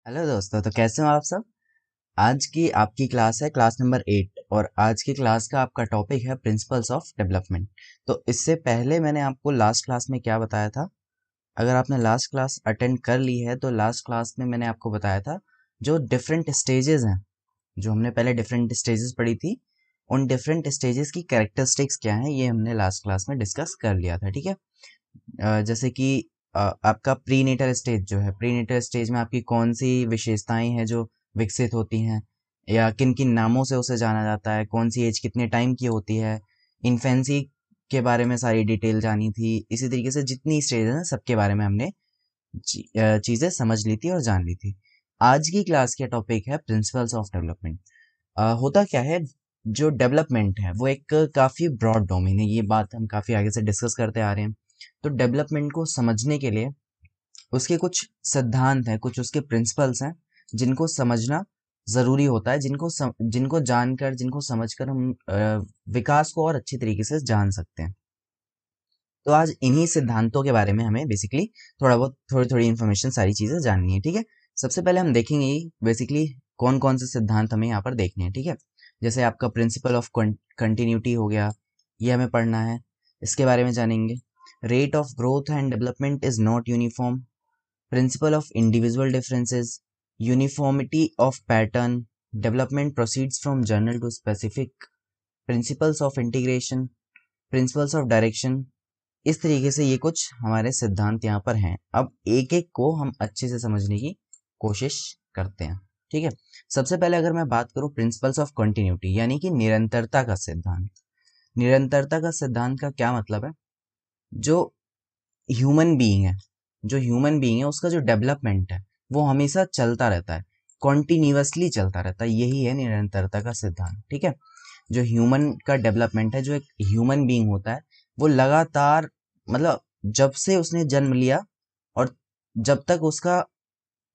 Hello दोस्तों, तो कैसे हो आप सब। आज की आपकी क्लास है क्लास नंबर 8 और आज की क्लास का आपका टॉपिक है प्रिंसिपल्स ऑफ डेवलपमेंट। तो इससे पहले मैंने आपको लास्ट क्लास में क्या बताया था। अगर आपने लास्ट क्लास अटेंड कर ली है तो लास्ट क्लास में मैंने आपको बताया था जो डिफरेंट स्टेजेस हैं, जो हमने पहले डिफरेंट स्टेजेस पढ़ी थी, उन डिफरेंट स्टेजेस की कैरेक्टरिस्टिक्स क्या हैं ये हमने लास्ट क्लास में डिस्कस कर लिया था। ठीक है। जैसे कि आपका प्रीनेटल स्टेज जो है, प्रीनेटल स्टेज में आपकी कौन सी विशेषताएं हैं जो विकसित होती हैं, या किन किन नामों से उसे जाना जाता है, कौन सी एज कितने टाइम की होती है। इन्फेंसी के बारे में सारी डिटेल जानी थी। इसी तरीके से जितनी स्टेज हैं सबके बारे में हमने चीज़ें समझ ली थी और जान ली थी। आज की क्लास का टॉपिक है प्रिंसिपल्स ऑफ डेवलपमेंट। होता क्या है, जो डेवलपमेंट है वो एक काफ़ी ब्रॉड डोमेन है। ये बात हम काफ़ी आगे से डिस्कस करते आ रहे हैं। तो डेवलपमेंट को समझने के लिए उसके कुछ सिद्धांत हैं, कुछ उसके प्रिंसिपल्स हैं जिनको समझना ज़रूरी होता है, जिनको जानकर, जिनको समझकर हम विकास को और अच्छी तरीके से जान सकते हैं। तो आज इन्हीं सिद्धांतों के बारे में हमें बेसिकली थोड़ा बहुत थोड़ी थोड़ी इन्फॉर्मेशन, सारी चीज़ें जाननी है। ठीक है। सबसे पहले हम देखेंगे बेसिकली कौन कौन से सिद्धांत हमें यहाँ पर देखने हैं। ठीक है। जैसे आपका प्रिंसिपल ऑफ कंटिन्यूटी हो गया, ये हमें पढ़ना है, इसके बारे में जानेंगे। Rate of growth and development is not uniform, principle of individual differences, uniformity of pattern, development proceeds from general to specific, principles of integration, principles of direction. इस तरीके से ये कुछ हमारे सिद्धांत यहाँ पर हैं। अब एक एक को हम अच्छे से समझने की कोशिश करते हैं। ठीक है। सबसे पहले अगर मैं बात करूं प्रिंसिपल्स ऑफ कंटिन्यूटी, यानी कि निरंतरता का सिद्धांत। निरंतरता का सिद्धांत का क्या मतलब है, जो ह्यूमन बीइंग है, जो ह्यूमन बीइंग है उसका जो डेवलपमेंट है वो हमेशा चलता रहता है, कॉन्टिन्यूसली चलता रहता है। यही है निरंतरता का सिद्धांत। ठीक है। जो ह्यूमन का डेवलपमेंट है, जो एक ह्यूमन बीइंग होता है, वो लगातार, मतलब जब से उसने जन्म लिया और जब तक उसका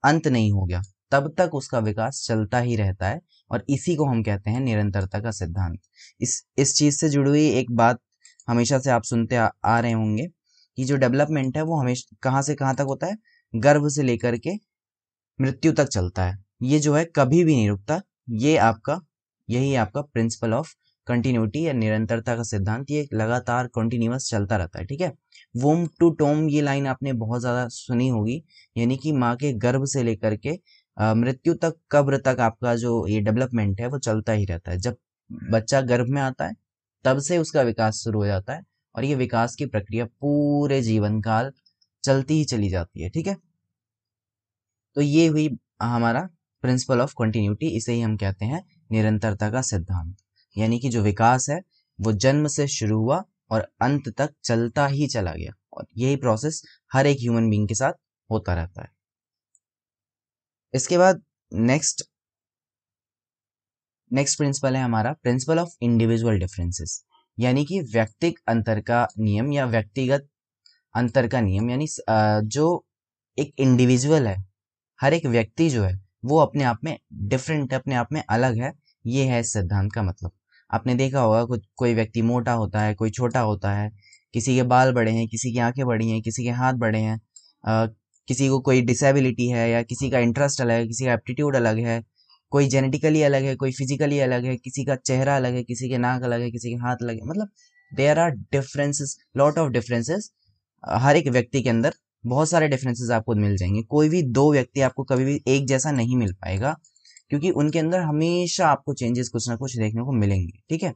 अंत नहीं हो गया तब तक उसका विकास चलता ही रहता है। और इसी को हम कहते हैं निरंतरता का सिद्धांत। इस चीज से जुड़ी हुई एक बात हमेशा से आप सुनते आ रहे होंगे कि जो डेवलपमेंट है वो हमेशा कहाँ से कहाँ तक होता है, गर्भ से लेकर के मृत्यु तक चलता है। ये जो है कभी भी नहीं रुकता। ये आपका यही आपका प्रिंसिपल ऑफ कंटिन्यूटी या निरंतरता का सिद्धांत, ये लगातार कंटिन्यूअस चलता रहता है। ठीक है। वोम टू टोम, ये लाइन आपने बहुत ज्यादा सुनी होगी, यानी कि माँ के गर्भ से लेकर के मृत्यु तक, कब्र तक आपका जो ये डेवलपमेंट है वो चलता ही रहता है। जब बच्चा गर्भ में आता है तब से उसका विकास शुरू हो जाता है और ये विकास की प्रक्रिया पूरे जीवन काल चलती ही चली जाती है। ठीक है। तो ये हुई हमारा प्रिंसिपल ऑफ कंटिन्यूटी, इसे ही हम कहते हैं निरंतरता का सिद्धांत। यानी कि जो विकास है वो जन्म से शुरू हुआ और अंत तक चलता ही चला गया, और यही प्रोसेस हर एक ह्यूमन बीइंग के साथ होता रहता है। इसके बाद नेक्स्ट नेक्स्ट प्रिंसिपल है हमारा प्रिंसिपल ऑफ इंडिविजुअल डिफरेंसेस, यानी कि व्यक्तिगत अंतर का नियम, या व्यक्तिगत अंतर का नियम। यानी जो एक इंडिविजुअल है, हर एक व्यक्ति जो है वो अपने आप में डिफरेंट है, अपने आप में अलग है। ये है इस सिद्धांत का मतलब। आपने देखा होगा कोई व्यक्ति मोटा होता है, कोई छोटा होता है, किसी के बाल बड़े हैं, किसी की आंखें बड़ी हैं, किसी के हाथ बड़े हैं, अ, किसी को कोई डिसेबिलिटी है, या किसी का इंटरेस्ट अलग है, किसी का एप्टीट्यूड अलग है, कोई जेनेटिकली अलग है, कोई फिजिकली अलग है, किसी का चेहरा अलग है, किसी के नाक अलग है, किसी के हाथ अलग है। मतलब there are differences, lot of differences. हर एक व्यक्ति के अंदर बहुत सारे डिफरेंसेस आपको मिल जाएंगे। कोई भी दो व्यक्ति आपको कभी भी एक जैसा नहीं मिल पाएगा, क्योंकि उनके अंदर हमेशा आपको चेंजेस कुछ ना कुछ देखने को मिलेंगे। ठीक है।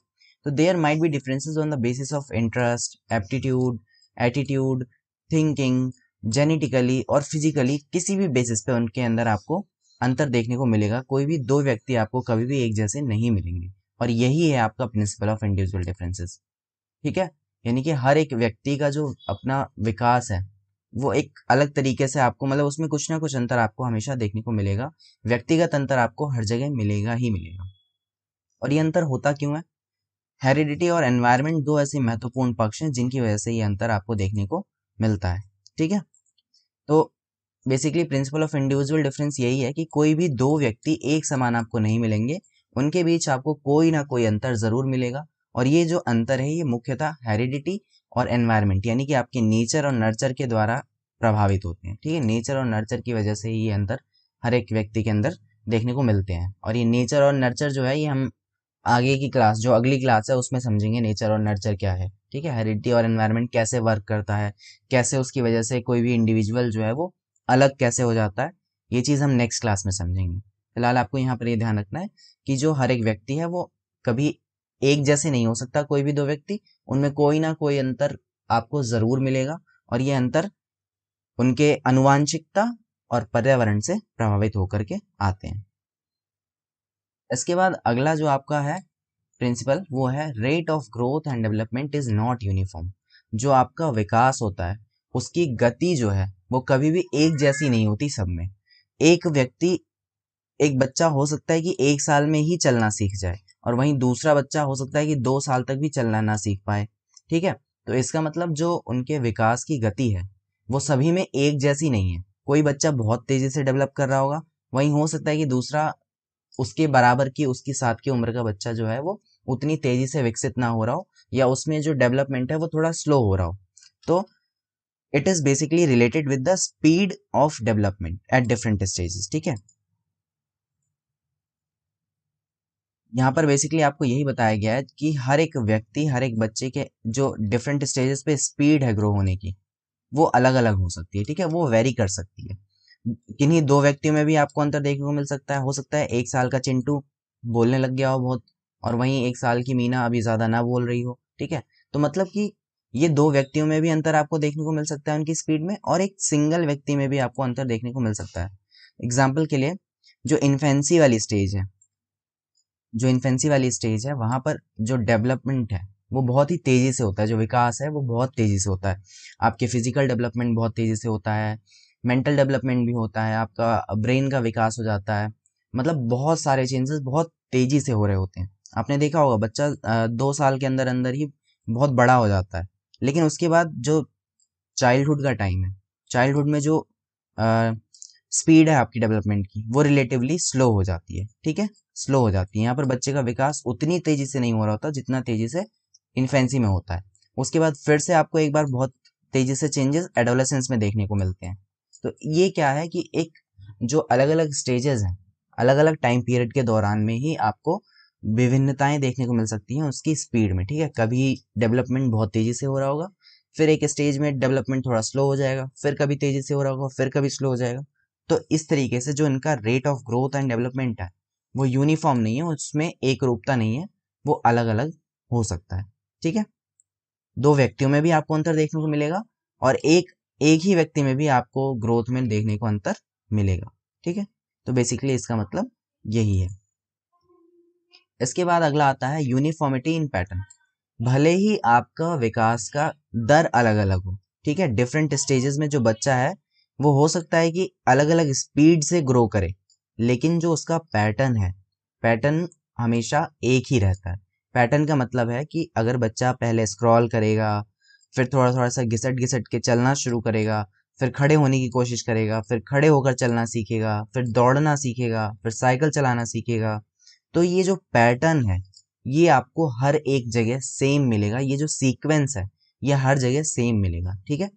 तो there might be differences on the basis of interest, aptitude, attitude, thinking, genetically और फिजिकली, किसी भी बेसिस पे उनके अंदर आपको अंतर देखने को मिलेगा। कोई भी दो व्यक्ति आपको कभी भी एक जैसे नहीं मिलेंगे, और यही है आपका प्रिंसिपल ऑफ इंडिविजुअल डिफरेंसेस। ठीक है। यानी कि हर एक व्यक्ति का जो अपना विकास है वो एक अलग तरीके से आपको, मतलब उसमें कुछ ना कुछ अंतर आपको हमेशा देखने को मिलेगा। व्यक्तिगत अंतर आपको हर जगह मिलेगा ही मिलेगा। और ये अंतर होता क्यों है? हेरिडिटी और एनवायरनमेंट दो ऐसे महत्वपूर्ण पक्ष हैं जिनकी वजह से ये अंतर आपको देखने को मिलता है। ठीक है। तो basically principal of individual difference यही है कि कोई भी दो व्यक्ति एक समान आपको नहीं मिलेंगे, उनके बीच आपको कोई ना कोई अंतर जरूर मिलेगा। और ये जो अंतर है ये मुख्यतः हेरिडिटी और एनवायरनमेंट, यानी कि आपके नेचर और नर्चर के द्वारा प्रभावित होते हैं। ठीक है। नेचर और नर्चर की वजह से ये अंतर हर एक व्यक्ति के अंदर देखने को मिलते हैं। और ये नेचर और नर्चर जो है ये हम आगे की क्लास, जो अगली क्लास है उसमें समझेंगे नेचर और नर्चर क्या है। ठीक है, हेरिडिटी और एनवायरनमेंट कैसे वर्क करता है, कैसे उसकी वजह से कोई भी इंडिविजुअल जो है वो अलग कैसे हो जाता है, ये चीज़ हम नेक्स्ट क्लास में समझेंगे। फिलहाल आपको यहाँ पर ये ध्यान रखना है कि जो हर एक व्यक्ति है वो कभी एक जैसे नहीं हो सकता। कोई भी दो व्यक्ति, उनमें कोई ना कोई अंतर आपको ज़रूर मिलेगा, और ये अंतर उनके आनुवांशिकता और पर्यावरण से प्रभावित होकर के आते हैं। इसके बाद अगला जो आपका है प्रिंसिपल, वो है rate of growth and development is not uniform. जो आपका विकास होता है उसकी गति जो है वो कभी भी एक जैसी नहीं होती सब में। एक व्यक्ति, एक बच्चा हो सकता है कि 1 साल में ही चलना सीख जाए, और वहीं दूसरा बच्चा हो सकता है कि 2 साल तक भी चलना ना सीख पाए। ठीक है, तो इसका मतलब जो उनके विकास की गति है वो सभी में एक जैसी नहीं है। कोई बच्चा बहुत तेजी से डेवलप कर रहा होगा, वहीं हो सकता है कि दूसरा उसके बराबर की, उसकी साथ की उम्र का बच्चा जो है वो उतनी तेजी से विकसित ना हो रहा हो, या उसमें जो डेवलपमेंट है वो थोड़ा स्लो हो रहा हो। तो it is basically related with the speed of development at different stages. ठीक है, यहाँ पर बेसिकली आपको यही बताया गया है कि हर एक व्यक्ति, हर एक बच्चे के जो डिफरेंट स्टेजेस पे स्पीड है ग्रो होने की, वो अलग अलग हो सकती है। ठीक है, वो वेरी कर सकती है। किन्हीं दो व्यक्तियों में भी आपको अंतर देखने को मिल सकता है। हो सकता है 1 साल का चिंटू बोलने लग गया हो बहुत, और वहीं 1 साल की मीना अभी ज्यादा ना बोल रही हो। ठीक है, तो मतलब कि ये दो व्यक्तियों में भी अंतर आपको देखने को मिल सकता है उनकी स्पीड में, और एक सिंगल व्यक्ति में भी आपको अंतर देखने को मिल सकता है। एग्जाम्पल के लिए, जो इन्फेंसी वाली स्टेज है, जो इन्फेंसी वाली स्टेज है वहां पर जो डेवलपमेंट है वो बहुत ही तेजी से होता है। जो विकास है वो बहुत तेजी से होता है। आपके फिजिकल डेवलपमेंट बहुत तेजी से होता है, मेंटल डेवलपमेंट भी होता है, आपका ब्रेन का विकास हो जाता है। मतलब बहुत सारे चेंजेस बहुत तेजी से हो रहे होते हैं। आपने देखा होगा बच्चा 2 साल के अंदर अंदर ही बहुत बड़ा हो जाता है, लेकिन उसके बाद जो चाइल्डहुड का टाइम है, चाइल्डहुड में जो स्पीड है आपकी डेवलपमेंट की वो रिलेटिवली स्लो हो जाती है। ठीक है, स्लो हो जाती है। यहाँ पर बच्चे का विकास उतनी तेजी से नहीं हो रहा होता जितना तेजी से इन्फेंसी में होता है। उसके बाद फिर से आपको एक बार बहुत तेजी से चेंजेस एडोलेसेंस में देखने को मिलते हैं। तो ये क्या है कि एक जो अलग अलग स्टेजेस हैं, अलग अलग टाइम पीरियड के दौरान में ही आपको विभिन्नताएं देखने को मिल सकती हैं उसकी स्पीड में। ठीक है, कभी डेवलपमेंट बहुत तेजी से हो रहा होगा, फिर एक स्टेज में डेवलपमेंट थोड़ा स्लो हो जाएगा, फिर कभी तेजी से हो रहा होगा, फिर कभी स्लो हो जाएगा। तो इस तरीके से जो इनका rate of growth and development है वो यूनिफॉर्म नहीं है, उसमें एक रूपता नहीं है, वो अलग अलग हो सकता है। ठीक है, दो व्यक्तियों में भी आपको अंतर देखने को मिलेगा, और एक एक ही व्यक्ति में भी आपको ग्रोथ में देखने को अंतर मिलेगा। ठीक है, तो बेसिकली इसका मतलब यही है। इसके बाद अगला आता है यूनिफॉर्मिटी इन पैटर्न। भले ही आपका विकास का दर अलग अलग हो, ठीक है, डिफरेंट स्टेजेस में जो बच्चा है वो हो सकता है कि अलग अलग स्पीड से ग्रो करे, लेकिन जो उसका पैटर्न है, पैटर्न हमेशा एक ही रहता है। पैटर्न का मतलब है कि अगर बच्चा पहले स्क्रॉल करेगा, फिर थोड़ा थोड़ा सा घिसट घिसट के चलना शुरू करेगा, फिर खड़े होने की कोशिश करेगा, फिर खड़े होकर चलना सीखेगा, फिर दौड़ना सीखेगा, फिर साइकिल चलाना सीखेगा, तो ये जो पैटर्न है ये आपको हर एक जगह सेम मिलेगा। ये जो सीक्वेंस है ये हर जगह सेम मिलेगा। ठीक है,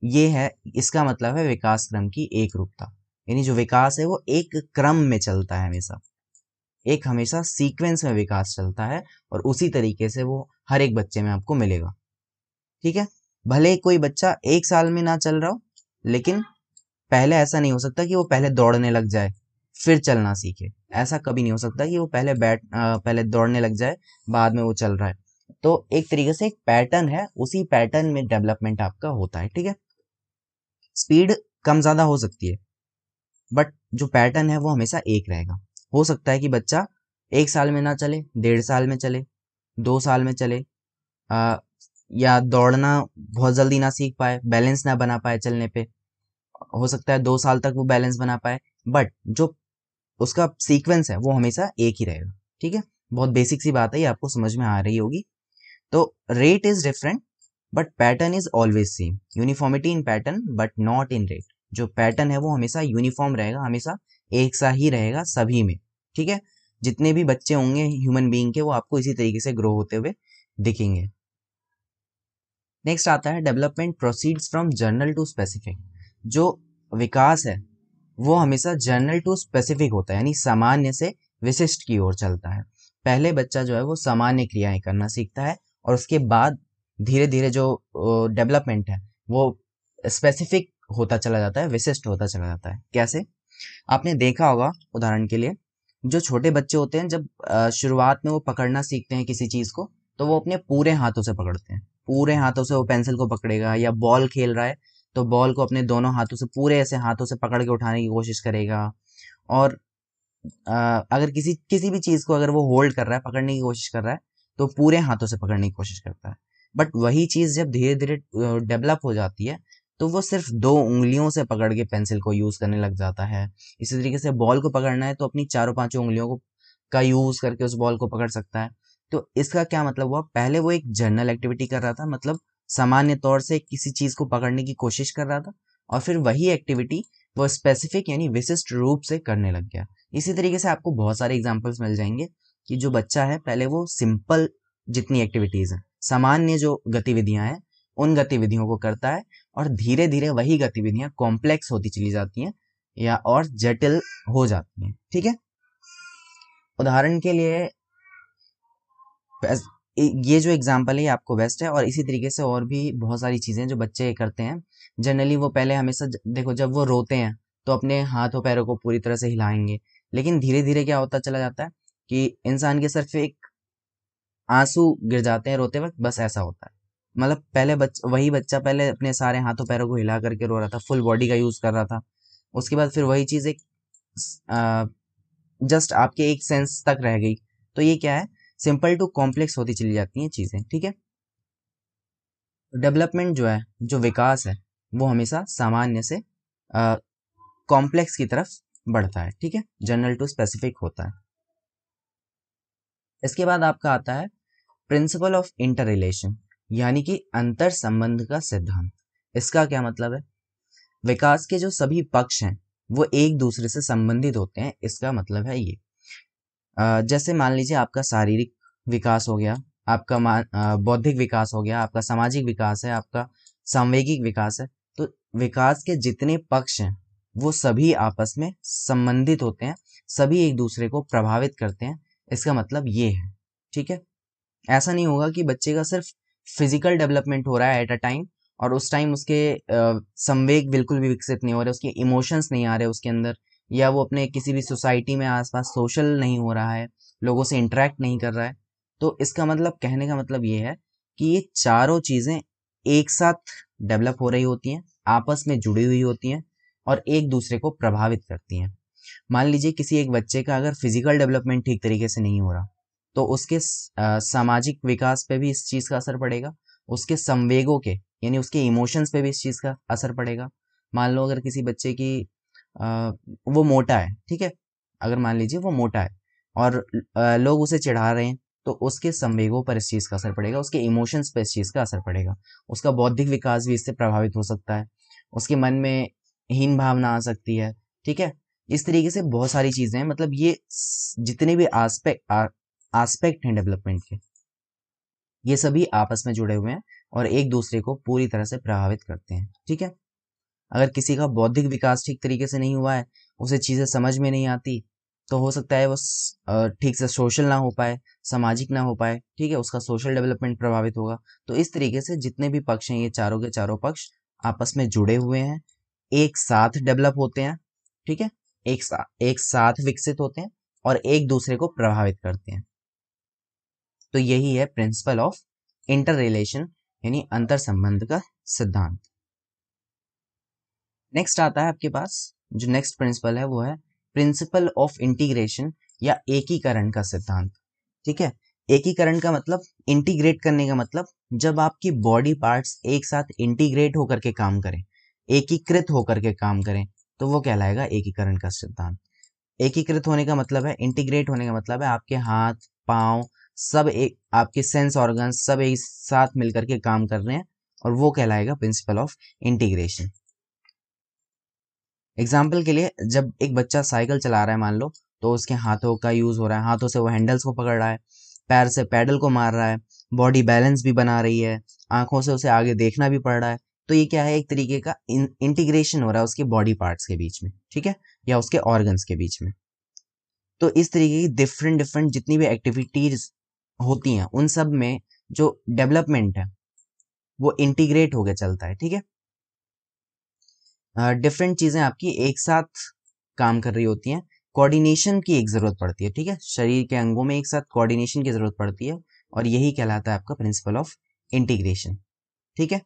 ये है, इसका मतलब है विकास क्रम की एक रूपता। यानी जो विकास है वो एक क्रम में चलता है हमेशा, एक हमेशा सीक्वेंस में विकास चलता है, और उसी तरीके से वो हर एक बच्चे में आपको मिलेगा। ठीक है, भले कोई बच्चा 1 साल में ना चल रहा हो, लेकिन पहले ऐसा नहीं हो सकता कि वो पहले दौड़ने लग जाए फिर चलना सीखे। ऐसा कभी नहीं हो सकता कि वो पहले दौड़ने लग जाए बाद में वो चल रहा है। तो एक तरीके से एक पैटर्न है, उसी पैटर्न में डेवलपमेंट आपका होता है। ठीक है, स्पीड कम ज्यादा हो सकती है, बट जो पैटर्न है वो हमेशा एक रहेगा। हो सकता है कि बच्चा 1 साल में ना चले, 1.5 साल में चले, 2 साल में चले, आ, या दौड़ना बहुत जल्दी ना सीख पाए, बैलेंस ना बना पाए चलने पे। हो सकता है 2 साल तक वो बैलेंस बना पाए, बट जो उसका सीक्वेंस है वो हमेशा एक ही रहेगा। ठीक है, बहुत बेसिक सी बात है, ये आपको समझ में आ रही होगी। तो rate is different but pattern is always same. Uniformity in pattern but not in rate. जो पैटर्न है वो हमेशा यूनिफॉर्म रहेगा, हमेशा एक सा ही रहेगा सभी में। ठीक है, जितने भी बच्चे होंगे ह्यूमन बीइंग के वो आपको इसी तरीके से ग्रो होते हुए दिखेंगे। नेक्स्ट आता है development proceeds from general to specific. जो विकास है वो हमेशा जनरल टू स्पेसिफिक होता है, यानी सामान्य से विशिष्ट की ओर चलता है। पहले बच्चा जो है वो सामान्य क्रियाएं करना सीखता है और उसके बाद धीरे धीरे जो डेवलपमेंट है वो स्पेसिफिक होता चला जाता है, विशिष्ट होता चला जाता है। कैसे? आपने देखा होगा, उदाहरण के लिए जो छोटे बच्चे होते हैं जब शुरुआत में वो पकड़ना सीखते हैं किसी चीज को, तो वो अपने पूरे हाथों से पकड़ते हैं। पूरे हाथों से वो पेंसिल को पकड़ेगा, या बॉल खेल रहा है तो बॉल को अपने दोनों हाथों से, पूरे ऐसे हाथों से पकड़ के उठाने की कोशिश करेगा। और अगर किसी किसी भी चीज को अगर वो होल्ड कर रहा है, पकड़ने की कोशिश कर रहा है, तो पूरे हाथों से पकड़ने की कोशिश करता है। बट वही चीज जब धीरे धीरे डेवलप हो जाती है, तो वो सिर्फ दो उंगलियों से पकड़ के पेंसिल को यूज करने लग जाता है। इसी तरीके से बॉल को पकड़ना है तो अपनी चारों पांचों उंगलियों को का यूज करके उस बॉल को पकड़ सकता है। तो इसका क्या मतलब हुआ? पहले वो एक जनरल एक्टिविटी कर रहा था, मतलब सामान्य तौर से किसी चीज को पकड़ने की कोशिश कर रहा था, और फिर वही एक्टिविटी वो स्पेसिफिक यानी विशिष्ट रूप से करने लग गया। इसी तरीके से आपको बहुत सारे एग्जाम्पल्स मिल जाएंगे कि जो बच्चा है पहले वो सिंपल जितनी एक्टिविटीज हैं, सामान्य जो गतिविधियां हैं, उन गतिविधियों को करता है, और धीरे धीरे वही गतिविधियां कॉम्प्लेक्स होती चली जाती हैं या और जटिल हो जाती हैं। ठीक है, उदाहरण के लिए ये जो एग्जाम्पल है ये आपको बेस्ट है, और इसी तरीके से और भी बहुत सारी चीजें जो बच्चे करते हैं। जनरली वो पहले हमेशा देखो, जब वो रोते हैं तो अपने हाथों पैरों को पूरी तरह से हिलाएंगे, लेकिन धीरे धीरे क्या होता चला जाता है कि इंसान के सिर्फ एक आंसू गिर जाते हैं रोते वक्त, बस ऐसा होता है। मतलब पहले वही बच्चा पहले अपने सारे हाथों पैरों को हिला करके रो रहा था, फुल बॉडी का यूज कर रहा था। उसके बाद फिर वही चीज एक जस्ट आपके एक सेंस तक रह गई। तो ये क्या है? सिंपल टू कॉम्प्लेक्स होती चली जाती हैं चीजें। ठीक है, डेवलपमेंट जो है, जो विकास है, वो हमेशा सामान्य से कॉम्प्लेक्स की तरफ बढ़ता है। ठीक है, जनरल टू स्पेसिफिक होता है। इसके बाद आपका आता है प्रिंसिपल ऑफ इंटर रिलेशन, यानी कि अंतर संबंध का सिद्धांत। इसका क्या मतलब है? विकास के जो सभी पक्ष हैं वो एक दूसरे से संबंधित होते हैं, इसका मतलब है ये। जैसे मान लीजिए आपका शारीरिक विकास हो गया, आपका बौद्धिक विकास हो गया, आपका सामाजिक विकास है, आपका सांवेगिक विकास है। तो विकास के जितने पक्ष हैं वो सभी आपस में संबंधित होते हैं, सभी एक दूसरे को प्रभावित करते हैं, इसका मतलब ये है। ठीक है, ऐसा नहीं होगा कि बच्चे का सिर्फ फिजिकल डेवलपमेंट हो रहा है एट अ टाइम, और उस टाइम उसके संवेग बिल्कुल भी विकसित नहीं हो रहे, उसके इमोशंस नहीं आ रहे उसके अंदर, या वो अपने किसी भी सोसाइटी में आसपास सोशल नहीं हो रहा है, लोगों से इंटरेक्ट नहीं कर रहा है। तो इसका मतलब, कहने का मतलब ये है कि ये चारों चीजें एक साथ डेवलप हो रही होती हैं, आपस में जुड़ी हुई होती हैं, और एक दूसरे को प्रभावित करती हैं। मान लीजिए किसी एक बच्चे का अगर फिजिकल डेवलपमेंट ठीक तरीके से नहीं हो रहा, तो उसके सामाजिक विकास पे भी इस चीज का असर पड़ेगा, उसके संवेगों के यानी उसके इमोशंस पे भी इस चीज का असर पड़ेगा। मान लो अगर किसी बच्चे की वो मोटा है, ठीक है, अगर मान लीजिए वो मोटा है और लोग उसे चिढ़ा रहे हैं, तो उसके संवेगों पर इस चीज का असर पड़ेगा, उसके इमोशंस पर इस चीज का असर पड़ेगा। उसका बौद्धिक विकास भी इससे प्रभावित हो सकता है, उसके मन में हीन भावना आ सकती है। ठीक है, इस तरीके से बहुत सारी चीजें हैं, मतलब ये जितने भी आस्पेक्ट हैं डेवलपमेंट के, ये सभी आपस में जुड़े हुए हैं और एक दूसरे को पूरी तरह से प्रभावित करते हैं। ठीक है, अगर किसी का बौद्धिक विकास ठीक तरीके से नहीं हुआ है, उसे चीजें समझ में नहीं आती, तो हो सकता है वो ठीक से सोशल ना हो पाए, सामाजिक ना हो पाए। ठीक है, उसका सोशल डेवलपमेंट प्रभावित होगा। तो इस तरीके से जितने भी पक्ष हैं, ये चारों के चारों पक्ष आपस में जुड़े हुए हैं, एक साथ डेवलप होते हैं। ठीक है, एक साथ विकसित होते हैं और एक दूसरे को प्रभावित करते हैं। तो यही है प्रिंसिपल ऑफ इंटर रिलेशन, यानी अंतर संबंध का सिद्धांत। नेक्स्ट आता है आपके पास, जो नेक्स्ट प्रिंसिपल है वो है प्रिंसिपल ऑफ इंटीग्रेशन या एकीकरण का सिद्धांत। ठीक है, एकीकरण का मतलब इंटीग्रेट करने का मतलब, जब आपकी बॉडी पार्ट्स एक साथ इंटीग्रेट होकर के काम करें, एकीकृत होकर के काम करें, तो वो कहलाएगा एकीकरण का सिद्धांत। एकीकृत होने का मतलब है, इंटीग्रेट होने का मतलब है आपके हाथ पांव सब एक, आपके सेंस ऑर्गन्स सब एक साथ मिलकर के काम कर रहे हैं, और वो कहलाएगा प्रिंसिपल ऑफ इंटीग्रेशन। एग्जाम्पल के लिए, जब एक बच्चा साइकिल चला रहा है मान लो, तो उसके हाथों का यूज हो रहा है, हाथों से वो हैंडल्स को पकड़ रहा है, पैर से पैडल को मार रहा है, बॉडी बैलेंस भी बना रही है, आंखों से उसे आगे देखना भी पड़ रहा है। तो ये क्या है, एक तरीके का इंटीग्रेशन हो रहा है उसके बॉडी पार्ट्स के बीच में, ठीक है, या उसके ऑर्गन्स के बीच में। तो इस तरीके की डिफरेंट डिफरेंट जितनी भी एक्टिविटीज होती हैं उन सब में जो डेवलपमेंट है वो इंटीग्रेट होकर चलता है, ठीक है। डिफरेंट चीजें आपकी एक साथ काम कर रही होती हैं, कोऑर्डिनेशन की एक जरूरत पड़ती है, ठीक है, शरीर के अंगों में एक साथ कोऑर्डिनेशन की जरूरत पड़ती है, और यही कहलाता है आपका प्रिंसिपल ऑफ इंटीग्रेशन, ठीक है,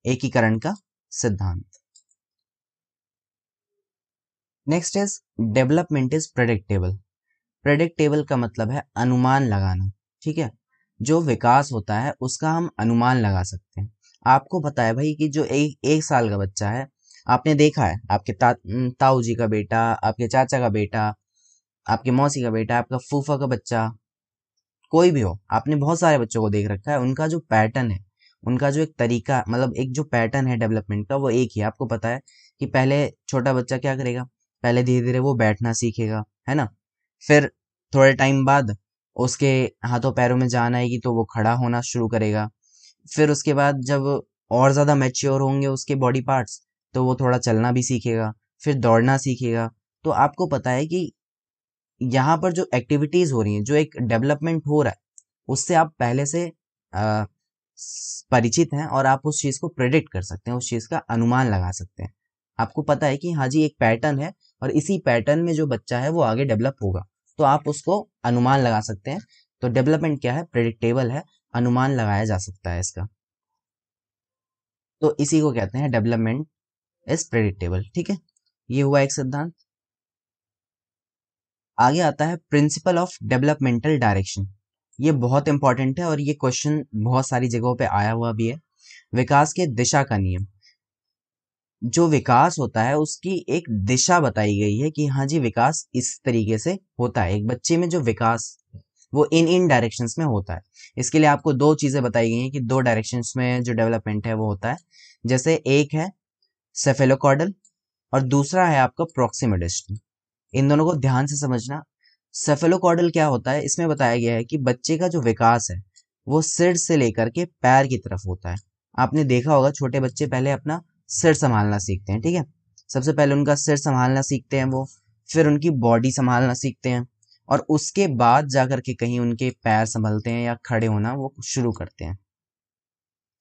एकीकरण का सिद्धांत। Next is development is predictable. Predictable का मतलब है अनुमान लगाना, ठीक है, जो विकास होता है उसका हम अनुमान लगा सकते हैं। आपको पता है भाई कि जो एक साल का बच्चा है, आपने देखा है आपके ताऊ जी का बेटा, आपके चाचा का बेटा, आपके मौसी का बेटा, आपका फूफा का बच्चा, कोई भी हो, आपने बहुत सारे बच्चों को देख रखा है, उनका जो पैटर्न है, उनका जो एक तरीका, मतलब एक जो पैटर्न है डेवलपमेंट का, वो एक ही है। आपको पता है कि पहले छोटा बच्चा क्या करेगा, पहले धीरे धीरे वो बैठना सीखेगा, है ना, फिर थोड़े टाइम बाद उसके हाथों पैरों में जान आएगी तो वो खड़ा होना शुरू करेगा, फिर उसके बाद जब और ज़्यादा मैच्योर होंगे उसके बॉडी पार्ट्स तो वो थोड़ा चलना भी सीखेगा, फिर दौड़ना सीखेगा। तो आपको पता है कि यहाँ पर जो एक्टिविटीज हो रही हैं, जो एक डेवलपमेंट हो रहा है, उससे आप पहले से अ, परिचित हैं और आप उस चीज को प्रेडिक्ट कर सकते हैं, उस चीज का अनुमान लगा सकते हैं। आपको पता है कि हाँ जी एक पैटर्न है और इसी पैटर्न में जो बच्चा है वो आगे डेवलप होगा, तो आप उसको अनुमान लगा सकते हैं। तो डेवलपमेंट क्या है, प्रेडिक्टेबल है, अनुमान लगाया जा सकता है इसका, तो इसी को कहते हैं डेवलपमेंट इज प्रेडिक्टेबल, ठीक है। ये हुआ एक सिद्धांत। आगे आता है प्रिंसिपल ऑफ डेवलपमेंटल डायरेक्शन। ये बहुत इंपॉर्टेंट है और ये क्वेश्चन बहुत सारी जगहों पे आया हुआ भी है। विकास के दिशा का नियम, जो विकास होता है उसकी एक दिशा बताई गई है कि हाँ जी विकास इस तरीके से होता है। एक बच्चे में जो विकास वो इन डायरेक्शंस में होता है। इसके लिए आपको दो चीजें बताई गई हैं कि दो डायरेक्शंस में जो डेवलपमेंट है वो होता है। जैसे एक है सेफेलोकॉर्डल और दूसरा है आपका प्रॉक्सिमल डिस्टल। इन दोनों को ध्यान से समझना। सेफेलोकॉर्डल क्या होता है, इसमें बताया गया है कि बच्चे का जो विकास है वो सिर से लेकर के पैर की तरफ होता है। आपने देखा होगा छोटे बच्चे पहले अपना सिर संभालना सीखते हैं, ठीक है, सबसे पहले उनका सिर संभालना सीखते हैं वो, फिर उनकी बॉडी संभालना सीखते हैं और उसके बाद जाकर के कहीं उनके पैर संभलते हैं या खड़े होना वो शुरू करते हैं।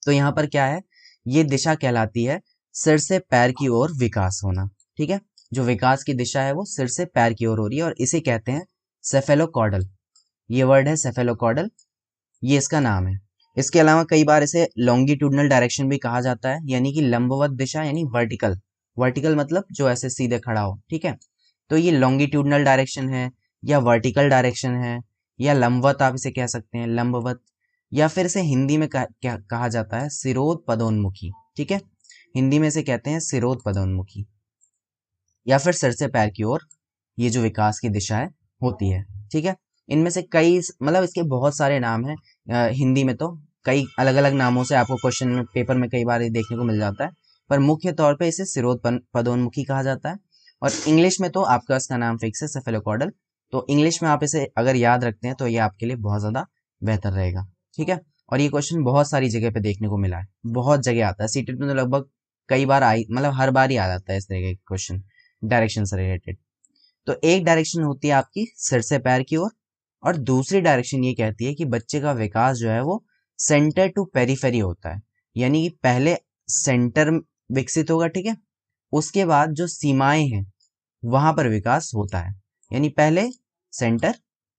तो यहाँ पर क्या है, ये दिशा कहलाती है सिर से पैर की ओर विकास होना, ठीक है, जो विकास की दिशा है वो सिर से पैर की ओर हो रही है और इसे कहते हैं सेफेलोकॉर्डल। ये वर्ड है सेफेलोकॉर्डल, ये इसका नाम है। इसके अलावा कई बार इसे लॉन्गिट्यूडनल डायरेक्शन भी कहा जाता है, यानी कि लंबवत दिशा, यानी वर्टिकल। वर्टिकल मतलब जो ऐसे सीधे खड़ा हो, ठीक है, तो ये लॉन्गिट्यूडनल डायरेक्शन है या वर्टिकल डायरेक्शन है या लंबवत, आप इसे कह सकते हैं लंबवत, या फिर इसे हिंदी में क्या कहा जाता है, सिरोध पदोन्मुखी, ठीक है, हिंदी में इसे कहते हैं सिरोध पदोन्मुखी, या फिर सिर से पैर की ओर ये जो विकास की दिशा है होती है, ठीक है। इनमें से कई, मतलब इसके बहुत सारे नाम हैं। हिंदी में तो कई अलग अलग नामों से आपको क्वेश्चन में, पेपर में कई बार ये देखने को मिल जाता है, पर मुख्य तौर पे इसे सिरोध पदोन्मुखी कहा जाता है। और इंग्लिश में तो आपका इसका नाम फिक्स है, सेफेलोकॉर्डल। तो इंग्लिश में आप इसे अगर याद रखते हैं तो ये आपके लिए बहुत ज़्यादा बेहतर रहेगा, ठीक है। और ये क्वेश्चन बहुत सारी जगह पे देखने को मिला है, बहुत जगह आता है, सीटेट में तो लगभग कई बार आई, मतलब हर बार ही आ जाता है इस तरह के क्वेश्चन डायरेक्शन से रिलेटेड। तो एक डायरेक्शन होती है आपकी सिर से पैर की ओर, और दूसरी डायरेक्शन ये कहती है कि बच्चे का विकास जो है वो सेंटर टू पेरिफेरी होता है, यानी कि पहले सेंटर विकसित होगा, ठीक है, उसके बाद जो सीमाएं हैं वहां पर विकास होता है, यानी पहले सेंटर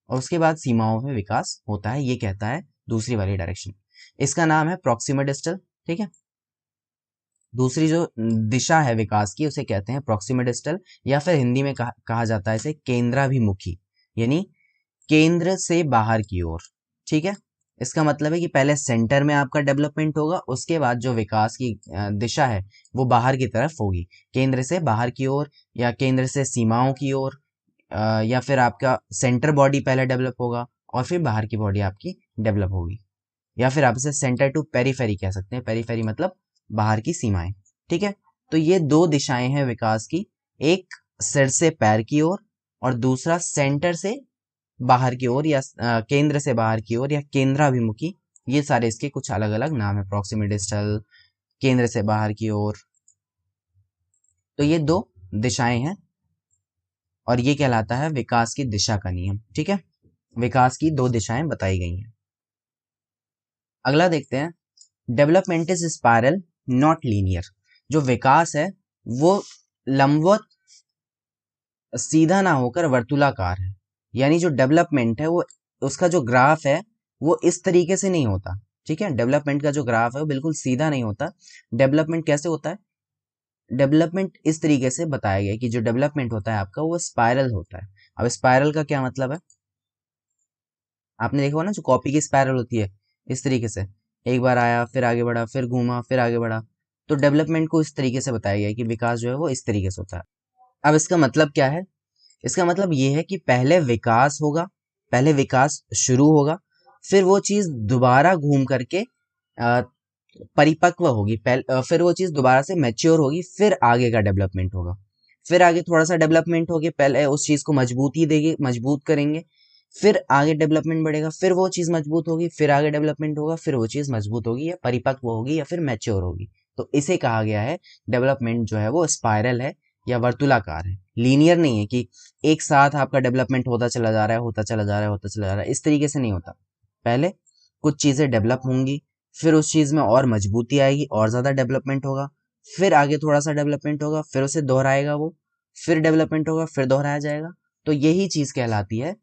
और उसके बाद सीमाओं में विकास होता है, ये कहता है दूसरी वाली डायरेक्शन। इसका नाम है प्रॉक्सिमल डिस्टल, ठीक है। दूसरी जो दिशा है विकास की उसे कहते हैं प्रॉक्सिमल डिस्टल, या फिर हिंदी में कहा जाता है इसे केंद्राभिमुखी, यानी केंद्र से बाहर की ओर, ठीक है। इसका मतलब है कि पहले सेंटर में आपका डेवलपमेंट होगा, उसके बाद जो विकास की दिशा है वो बाहर की तरफ होगी, केंद्र से बाहर की ओर या केंद्र से सीमाओं की ओर, या फिर आपका सेंटर बॉडी पहले डेवलप होगा और फिर बाहर की बॉडी आपकी डेवलप होगी, या फिर आप इसे सेंटर टू पेरीफेरी कह सकते हैं, पेरीफेरी मतलब बाहर की सीमाएं, ठीक है। तो ये दो दिशाएं हैं विकास की, एक सिर से पैर की ओर और दूसरा सेंटर से बाहर की ओर या केंद्र से बाहर की ओर या केंद्राभिमुखी। ये सारे इसके कुछ अलग अलग नाम है, प्रॉक्सिमल डिस्टल, केंद्र से बाहर की ओर। तो ये दो दिशाएं हैं और ये कहलाता है विकास की दिशा का नियम। ठीक है, विकास की दो दिशाएं बताई गई हैं। अगला देखते हैं, development is spiral not linear. जो विकास है वो लंबवत सीधा ना होकर वर्तुलाकार है। यानी जो डेवलपमेंट है वो, उसका जो ग्राफ है वो इस तरीके से नहीं होता। ठीक है, डेवलपमेंट का जो ग्राफ है वो बिल्कुल सीधा नहीं होता। डेवलपमेंट कैसे होता है? डेवलपमेंट इस तरीके से बताया गया कि जो डेवलपमेंट होता है आपका वो स्पाइरल होता है। अब स्पाइरल का क्या मतलब है? आपने देखा होगा ना, जो कॉपी की स्पाइरल होती है इस तरीके से, एक बार आया फिर आगे बढ़ा फिर घूमा फिर आगे बढ़ा। तो डेवलपमेंट को इस तरीके से बताया गया है कि विकास जो है वो इस तरीके से होता है। अब इसका मतलब क्या है? इसका मतलब ये है कि पहले विकास होगा, पहले विकास शुरू होगा, फिर वो चीज दोबारा घूम करके परिपक्व होगी, फिर वो चीज दोबारा से मैच्योर होगी, फिर आगे का डेवलपमेंट होगा। फिर आगे थोड़ा सा डेवलपमेंट होगी, पहले उस चीज को मजबूती देगी, मजबूत करेंगे, फिर आगे डेवलपमेंट बढ़ेगा, फिर वो चीज मजबूत होगी, फिर आगे डेवलपमेंट होगा, फिर वो चीज मजबूत होगी या परिपक्व होगी या फिर मैच्योर होगी। तो इसे कहा गया है डेवलपमेंट जो है वो स्पाइरल है या वर्तुलाकार है, लीनियर नहीं है कि एक साथ आपका डेवलपमेंट होता चला जा रहा है, होता चला जा रहा है, होता चला जा रहा है, इस तरीके से नहीं होता। पहले कुछ चीजें डेवलप होंगी, फिर उस चीज में और मजबूती आएगी, और ज्यादा डेवलपमेंट होगा, फिर आगे थोड़ा सा डेवलपमेंट होगा, फिर उसे दोहराएगा वो, फिर डेवलपमेंट होगा, फिर दोहराया जाएगा। तो यही चीज कहलाती है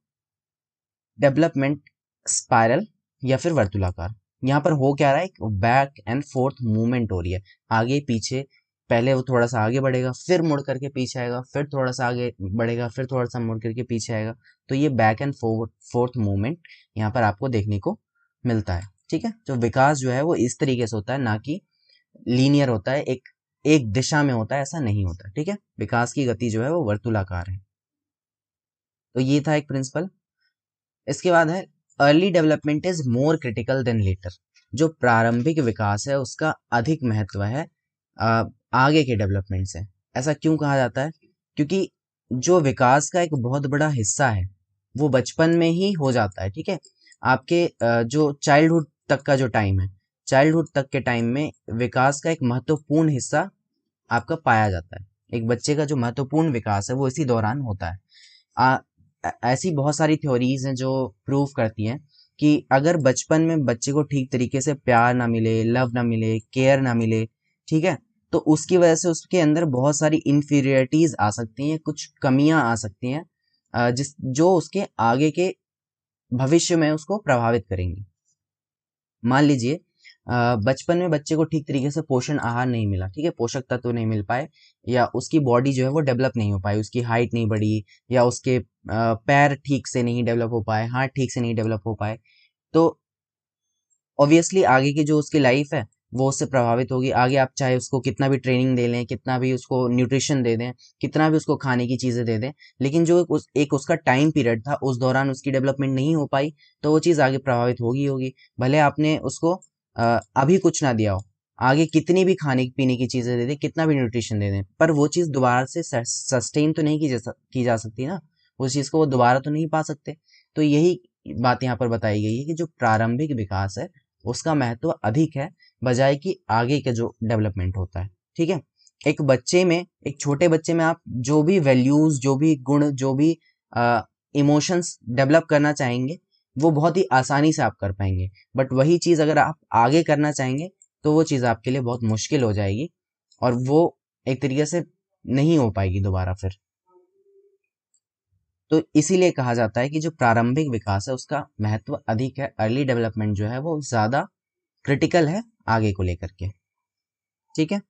डेवलपमेंट स्पाइरल या फिर वर्तुलाकार। यहाँ पर हो क्या रहा है, एक बैक एंड फोर्थ मूवमेंट हो रही है, आगे पीछे। पहले वो थोड़ा सा आगे बढ़ेगा, फिर मुड़ करके पीछे आएगा, फिर थोड़ा सा आगे बढ़ेगा, फिर थोड़ा सा मुड़ करके पीछे आएगा। तो ये बैक एंड फोर्थ मूवमेंट यहाँ पर आपको देखने को मिलता है। ठीक है, तो विकास जो है वो इस तरीके से होता है, ना कि लीनियर होता है, एक एक दिशा में होता है, ऐसा नहीं होता। ठीक है, विकास की गति जो है वो वर्तुलाकार है। तो ये था एक प्रिंसिपल। इसके बाद है, early development is more critical than later. जो प्रारंभिक विकास है उसका अधिक महत्व है आगे के डेवलपमेंट से। ऐसा क्यों कहा जाता है? क्योंकि जो विकास का एक बहुत बड़ा हिस्सा है वो बचपन में ही हो जाता है। ठीक है, आपके जो चाइल्डहुड तक का जो टाइम है, चाइल्डहुड तक के टाइम में विकास का एक महत्वपूर्ण हिस्सा आपका पाया जाता है। एक बच्चे का जो महत्वपूर्ण विकास है वो इसी दौरान होता है। ऐसी बहुत सारी थ्योरीज हैं जो प्रूव करती हैं कि अगर बचपन में बच्चे को ठीक तरीके से प्यार ना मिले, लव ना मिले, केयर ना मिले, ठीक है, तो उसकी वजह से उसके अंदर बहुत सारी इन्फीरियरिटीज आ सकती हैं, कुछ कमियां आ सकती हैं, जिस जो उसके आगे के भविष्य में उसको प्रभावित करेंगी। मान लीजिए बचपन में बच्चे को ठीक तरीके से पोषण आहार नहीं मिला, ठीक है, पोषक तत्व नहीं मिल पाए, या उसकी बॉडी जो है वो डेवलप नहीं हो पाई, उसकी हाइट नहीं बढ़ी, या उसके पैर ठीक से नहीं डेवलप हो पाए, हाथ ठीक से नहीं डेवलप हो पाए, तो ऑब्वियसली आगे की जो उसकी लाइफ है वो उससे प्रभावित होगी। आगे आप चाहे उसको कितना भी ट्रेनिंग दे लें, कितना भी उसको न्यूट्रिशन दे दें, कितना भी उसको खाने की चीज़ें दे दें, लेकिन जो एक उसका टाइम पीरियड था उस दौरान उसकी डेवलपमेंट नहीं हो पाई, तो वो चीज़ आगे प्रभावित होगी होगी। भले आपने उसको अभी कुछ ना दिया हो, आगे कितनी भी खाने पीने की चीज़ें दे दें, कितना भी न्यूट्रिशन दे दें, पर वो चीज़ दोबारा से सस्टेन तो नहीं की जा सकती ना, उस चीज़ को वो दोबारा तो नहीं पा सकते। तो यही बात यहाँ पर बताई गई है कि जो प्रारंभिक विकास है उसका महत्व अधिक है बजाय कि आगे का जो डेवलपमेंट होता है। ठीक है, एक बच्चे में, एक छोटे बच्चे में आप जो भी वैल्यूज, जो भी गुण, जो भी इमोशंस डेवलप करना चाहेंगे वो बहुत ही आसानी से आप कर पाएंगे। बट वही चीज़ अगर आप आगे करना चाहेंगे तो वो चीज़ आपके लिए बहुत मुश्किल हो जाएगी और वो एक तरीके से नहीं हो पाएगी दोबारा फिर। तो इसीलिए कहा जाता है कि जो प्रारंभिक विकास है उसका महत्व अधिक है, अर्ली डेवलपमेंट जो है वो ज़्यादा क्रिटिकल है आगे को लेकर के। ठीक है,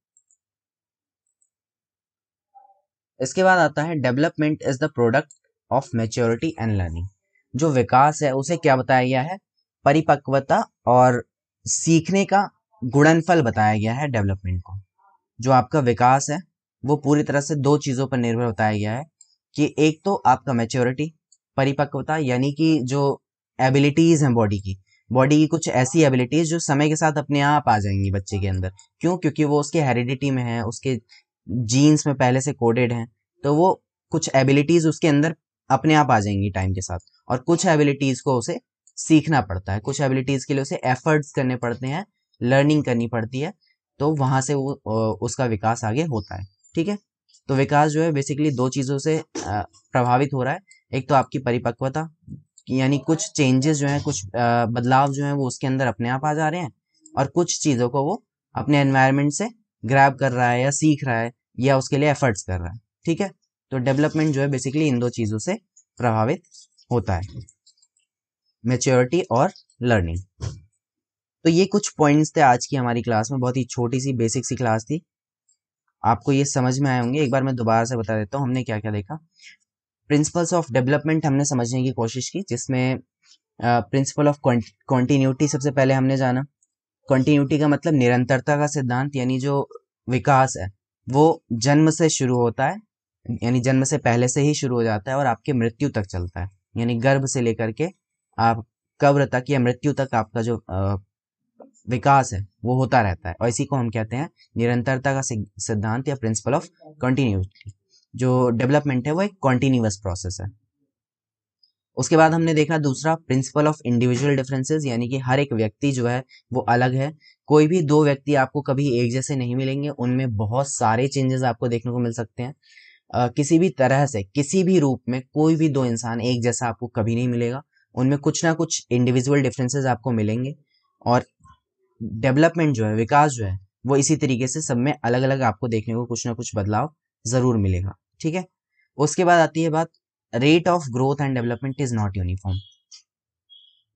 इसके बाद आता है, development is the product of maturity and learning. जो विकास है उसे क्या बताया गया है? परिपक्वता और सीखने का गुणनफल बताया गया है डेवलपमेंट को। जो आपका विकास है वो पूरी तरह से दो चीज़ों पर निर्भर बताया गया है कि एक तो आपका मैच्योरिटी, परिपक्वता, यानी कि जो एबिलिटीज हैं बॉडी की कुछ ऐसी एबिलिटीज जो समय के साथ अपने आप आ जाएंगी बच्चे के अंदर। क्यों? क्योंकि वो उसके हेरिडिटी में है, उसके जीन्स में पहले से कोडेड हैं, तो वो कुछ एबिलिटीज उसके अंदर अपने आप आ जाएंगी टाइम के साथ। और कुछ एबिलिटीज को उसे सीखना पड़ता है, कुछ एबिलिटीज के लिए उसे एफर्ट्स करने पड़ते हैं, लर्निंग करनी पड़ती है, तो वहां से वो उसका विकास आगे होता है। ठीक है, तो विकास जो है बेसिकली दो चीज़ों से प्रभावित हो रहा है। एक तो आपकी परिपक्वता, यानी कुछ चेंजेस जो हैं, कुछ बदलाव जो हैं वो उसके अंदर अपने आप आ जा रहे हैं, और कुछ चीज़ों को वो अपने एनवायरनमेंट से ग्रैब कर रहा है या सीख रहा है या उसके लिए एफर्ट्स कर रहा है। ठीक है, तो डेवलपमेंट जो है बेसिकली इन दो चीज़ों से प्रभावित होता है, मैच्योरिटी और लर्निंग। तो ये कुछ पॉइंट्स थे आज की हमारी क्लास में, बहुत ही छोटी सी बेसिक सी क्लास थी, आपको ये समझ में आए होंगे। एक बार मैं दोबारा से बता देता हूँ हमने क्या क्या देखा। प्रिंसिपल्स ऑफ डेवलपमेंट हमने समझने की कोशिश की, जिसमें प्रिंसिपल ऑफ कॉन्टिन्यूटी सबसे पहले हमने जाना। कॉन्टिन्यूटी का मतलब निरंतरता का सिद्धांत, यानी जो विकास है वो जन्म से शुरू होता है, यानी जन्म से पहले से ही शुरू हो जाता है और आपके मृत्यु तक चलता है, यानी गर्भ से लेकर के आप कब्र तक या मृत्यु तक आपका जो विकास है वो होता रहता है, और इसी को हम कहते हैं निरंतरता का सिद्धांत या प्रिंसिपल ऑफ कंटिन्यूटी। जो डेवलपमेंट है वो एक कॉन्टिन्यूअस प्रोसेस है। उसके बाद हमने देखा दूसरा प्रिंसिपल ऑफ इंडिविजुअल डिफरेंसेस, यानी कि हर एक व्यक्ति जो है वो अलग है। कोई भी दो व्यक्ति आपको कभी एक जैसे नहीं मिलेंगे, उनमें बहुत सारे चेंजेस आपको देखने को मिल सकते हैं। किसी भी तरह से किसी भी रूप में कोई भी दो इंसान एक जैसा आपको कभी नहीं मिलेगा, उनमें कुछ ना कुछ इंडिविजुअल डिफरेंसेस आपको मिलेंगे। और डेवलपमेंट जो है, विकास जो है, वो इसी तरीके से सब में अलग अलग आपको देखने को कुछ ना कुछ बदलाव जरूर मिलेगा। ठीक है, उसके बाद आती है बात, rate of growth and development is not uniform.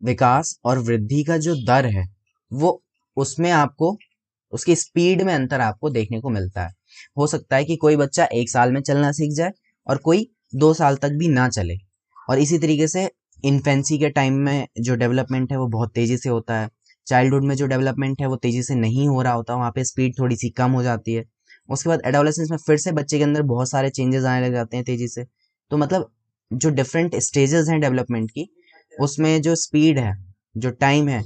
विकास और वृद्धि का जो दर है वो, उसमें आपको उसकी स्पीड में अंतर आपको देखने को मिलता है। हो सकता है कि कोई बच्चा 1 साल में चलना सीख जाए और कोई 2 साल तक भी ना चले, और इसी तरीके से इन्फेंसी के टाइम में जो डेवलपमेंट है वो बहुत तेजी से होता है। चाइल्डहुड में जो डेवलपमेंट है वो तेजी से नहीं हो रहा होता, वहाँ पे स्पीड थोड़ी सी कम हो जाती है। उसके बाद एडोलेसेंस में फिर से बच्चे के अंदर बहुत सारे चेंजेस आने लग जाते हैं तेजी से। तो मतलब जो डिफरेंट स्टेजेस हैं डेवलपमेंट की, उसमें जो स्पीड है, जो टाइम है,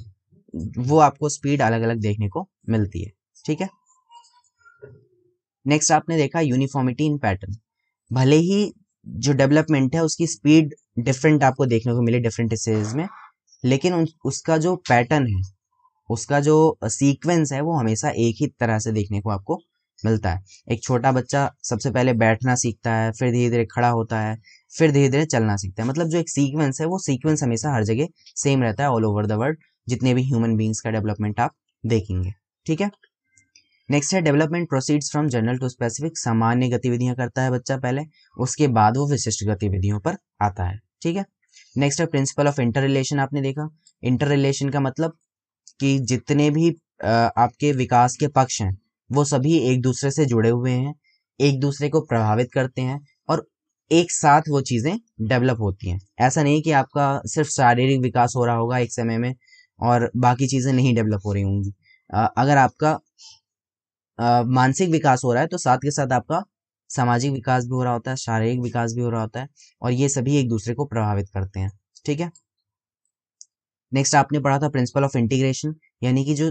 वो आपको स्पीड अलग अलग देखने को मिलती है। ठीक है, नेक्स्ट आपने देखा यूनिफॉर्मिटी इन पैटर्न। भले ही जो डेवलपमेंट है उसकी स्पीड डिफरेंट आपको देखने को मिले डिफरेंट स्टेजेस में, लेकिन उसका जो पैटर्न है, उसका जो सीक्वेंस है वो हमेशा एक ही तरह से देखने को आपको मिलता है। एक छोटा बच्चा सबसे पहले बैठना सीखता है, फिर धीरे धीरे खड़ा होता है, फिर धीरे धीरे चलना सीखता है। मतलब जो एक सीक्वेंस है वो सीक्वेंस हमेशा हर जगह सेम रहता है ऑल ओवर द वर्ल्ड, जितने भी ह्यूमन बींग्स का डेवलपमेंट आप देखेंगे। ठीक है, नेक्स्ट है development proceeds from general to specific. सामान्य गतिविधियां करता है बच्चा पहले, उसके बाद वो विशिष्ट गतिविधियों पर आता है। ठीक है, नेक्स्ट है प्रिंसिपल ऑफ इंटर रिलेशन। आपने देखा इंटर रिलेशन का मतलब कि जितने भी आपके विकास के पक्ष हैं वो सभी एक दूसरे से जुड़े हुए हैं, एक दूसरे को प्रभावित करते हैं, और एक साथ वो चीज़ें डेवलप होती हैं। ऐसा नहीं कि आपका सिर्फ शारीरिक विकास हो रहा होगा एक समय में और बाकी चीज़ें नहीं डेवलप हो रही होंगी। अगर आपका मानसिक विकास हो रहा है तो साथ के साथ आपका सामाजिक विकास भी हो रहा होता है, शारीरिक विकास भी हो रहा होता है, और ये सभी एक दूसरे को प्रभावित करते हैं। ठीक है, नेक्स्ट आपने पढ़ा था प्रिंसिपल ऑफ इंटीग्रेशन, यानी कि जो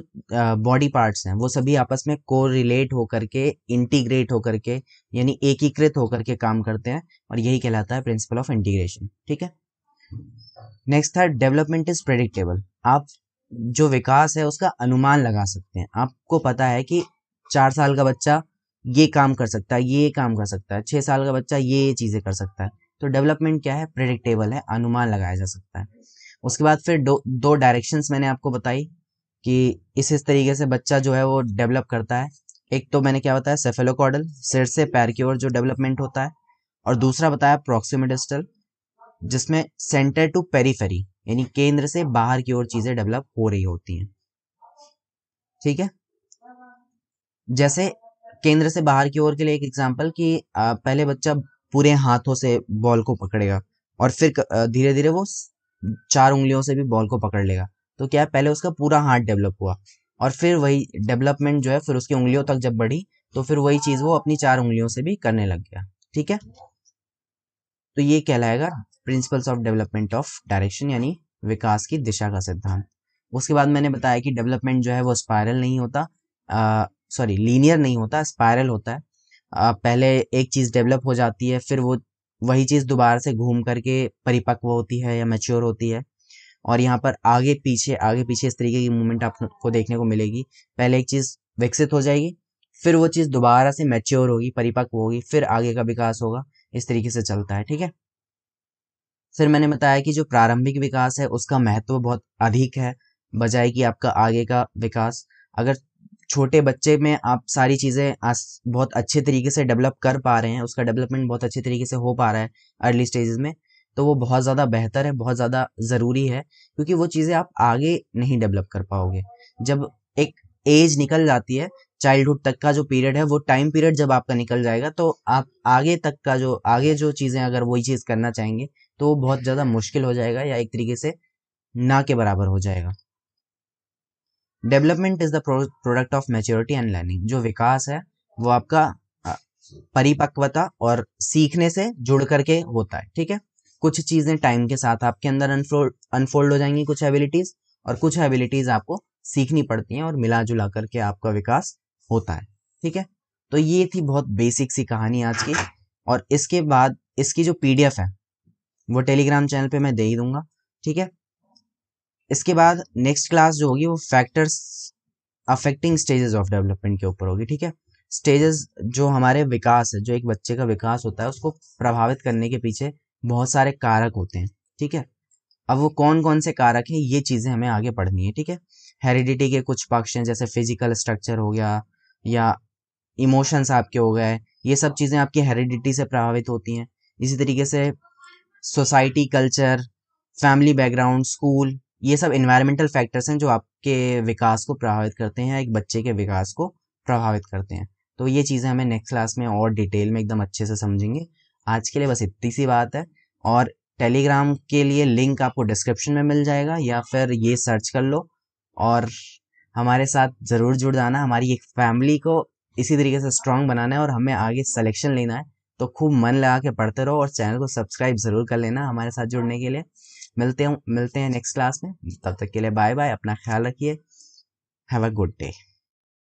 बॉडी पार्ट्स हैं वो सभी आपस में को रिलेट होकर के, इंटीग्रेट होकर के, यानी एकीकृत होकर के काम करते हैं, और यही कहलाता है प्रिंसिपल ऑफ इंटीग्रेशन। ठीक है, नेक्स्ट था डेवलपमेंट इज प्रेडिक्टेबल। आप जो विकास है उसका अनुमान लगा सकते हैं। आपको पता है कि 4 साल का बच्चा ये काम कर सकता है, ये काम कर सकता है, 6 साल का बच्चा ये चीज़ें कर सकता है। तो डेवलपमेंट क्या है, प्रेडिक्टेबल है, अनुमान लगाया जा सकता है। उसके बाद फिर दो डायरेक्शंस मैंने आपको बताई कि इस तरीके से बच्चा जो है वो डेवलप करता है। एक तो मैंने क्या बताया, सेफेलोकॉर्डल, सिर से पैर की ओर जो डेवलपमेंट होता है, और दूसरा बताया प्रॉक्सिमिडिस्टल, जिसमें सेंटर टू पेरीफेरी, यानी केंद्र से बाहर की ओर चीजें डेवलप हो रही होती हैं। ठीक है, जैसे केंद्र से बाहर की ओर के लिए एक एग्जांपल कि पहले बच्चा पूरे हाथों से बॉल को पकड़ेगा, और फिर धीरे धीरे वो 4 उंगलियों से भी बॉल को पकड़ लेगा। तो क्या है, पहले उसका पूरा हाथ डेवलप हुआ, और फिर वही डेवलपमेंट जो है फिर उसकी उंगलियों तक जब बढ़ी तो फिर वही चीज वो अपनी 4 उंगलियों से भी करने लग गया। ठीक है, तो ये कहलाएगा principles of development of direction, यानी विकास की दिशा का सिद्धांत। उसके बाद मैंने बताया कि डेवलपमेंट जो है वो स्पाइरल नहीं होता, सॉरी लीनियर नहीं होता, स्पाइरल होता है। पहले एक चीज डेवलप हो जाती है, फिर वो वही चीज दोबारा से घूम करके परिपक्व होती है या मैच्योर होती है। और यहाँ पर आगे पीछे इस तरीके की मूवमेंट आपको देखने को मिलेगी। पहले एक चीज़ विकसित हो जाएगी, फिर वो चीज़ दोबारा से मैच्योर होगी, परिपक्व होगी, फिर आगे का विकास होगा। इस तरीके से चलता है, ठीक है। फिर मैंने बताया कि जो प्रारंभिक विकास है उसका महत्व बहुत अधिक है बजाय कि आपका आगे का विकास। अगर छोटे बच्चे में आप सारी चीज़ें बहुत अच्छे तरीके से डेवलप कर पा रहे हैं, उसका डेवलपमेंट बहुत अच्छे तरीके से हो पा रहा है अर्ली स्टेजेस में, तो वो बहुत ज़्यादा बेहतर है, बहुत ज़्यादा ज़रूरी है, क्योंकि वो चीज़ें आप आगे नहीं डेवलप कर पाओगे। जब एक एज निकल जाती है, चाइल्डहुड तक का जो पीरियड है, वो टाइम पीरियड जब आपका निकल जाएगा, तो आप आगे जो चीज़ें अगर वही चीज़ करना चाहेंगे तो वो बहुत ज़्यादा मुश्किल हो जाएगा या एक तरीके से ना के बराबर हो जाएगा। Development is the product of maturity and learning. जो विकास है वो आपका परिपक्वता और सीखने से जुड़ करके होता है, ठीक है। कुछ चीज़ें टाइम के साथ आपके अंदर अनफोल्ड हो जाएंगी, कुछ एबिलिटीज, और कुछ एबिलिटीज आपको सीखनी पड़ती हैं और मिला जुला करके आपका विकास होता है, ठीक है। तो ये थी बहुत बेसिक सी कहानी आज की, और इसके बाद इसकी जो पीडीएफ है वो टेलीग्राम चैनल पे मैं दे ही दूंगा, ठीक है। इसके बाद नेक्स्ट क्लास जो होगी वो factors affecting stages of development के ऊपर होगी, ठीक है। स्टेजेस जो हमारे विकास है, जो एक बच्चे का विकास होता है, उसको प्रभावित करने के पीछे बहुत सारे कारक होते हैं, ठीक है। अब वो कौन कौन से कारक हैं, ये चीज़ें हमें आगे पढ़नी है, ठीक है। हेरिडिटी के कुछ पक्ष हैं, जैसे फिजिकल स्ट्रक्चर हो गया या इमोशंस आपके हो गए, ये सब चीज़ें आपकी हेरिडिटी से प्रभावित होती हैं। इसी तरीके से society, culture, family background, school, ये सब इन्वायरमेंटल फैक्टर्स हैं जो आपके विकास को प्रभावित करते हैं, एक बच्चे के विकास को प्रभावित करते हैं। तो ये चीज़ें हमें नेक्स्ट क्लास में और डिटेल में एकदम अच्छे से समझेंगे। आज के लिए बस इतनी सी बात है, और टेलीग्राम के लिए लिंक आपको डिस्क्रिप्शन में मिल जाएगा या फिर ये सर्च कर लो, और हमारे साथ ज़रूर जुड़ जाना। हमारी एक फैमिली को इसी तरीके से स्ट्रांग बनाना है और हमें आगे सिलेक्शन लेना है, तो खूब मन लगा के पढ़ते रहो और चैनल को सब्सक्राइब ज़रूर कर लेना हमारे साथ जुड़ने के लिए। मिलते हैं नेक्स्ट क्लास में, तब तक के लिए बाय बाय, अपना ख्याल रखिए, हैव अ गुड डे।